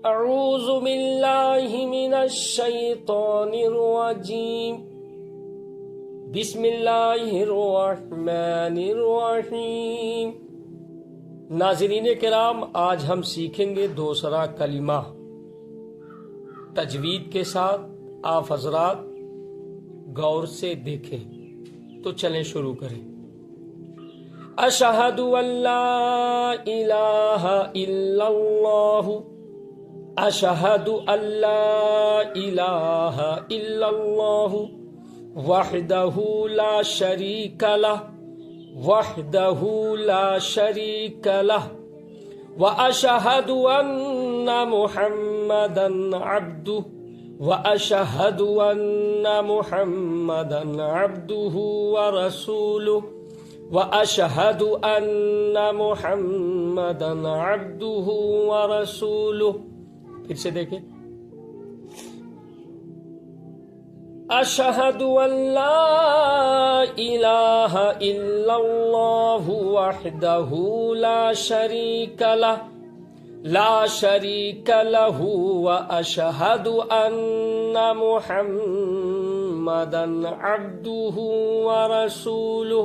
اعوذ باللہ من الشیطان الرجیم بسم اللہ الرحمن الرحیم۔ ناظرین کرام، آج ہم سیکھیں گے دوسرا کلمہ تجوید کے ساتھ۔ آپ حضرات غور سے دیکھیں تو چلیں شروع کریں۔ اشہد ان لا الہ الا اللہ، اشہد ان لا الہ الا اللہ وحدہ لا شریک لہ، وحدہ لا شریک لہ، واشہد ان محمدا عبدہ، واشہد ان محمدا عبدہ ورسولہ، واشہد ان محمدا عبدہ ورسولہ۔ پھر سے دیکھیں، اشہد ان لا الہ الا اللہ وحدہ لا شریک لہ، لا شریک لہ، واشہد ان محمدا عبدہ ورسولہ۔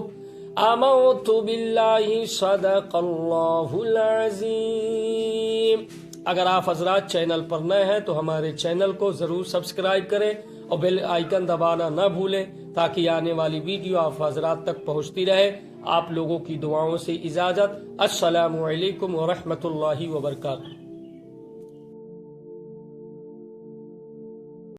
آمنت باللہ، صدق اللہ العظیم۔ اگر آپ حضرات چینل پر نئے ہیں تو ہمارے چینل کو ضرور سبسکرائب کریں اور بیل آئیکن دبانا نہ بھولیں تاکہ آنے والی ویڈیو آپ حضرات تک پہنچتی رہے۔ آپ لوگوں کی دعاؤں سے اجازت۔ السلام علیکم ورحمۃ اللہ وبرکاتہ۔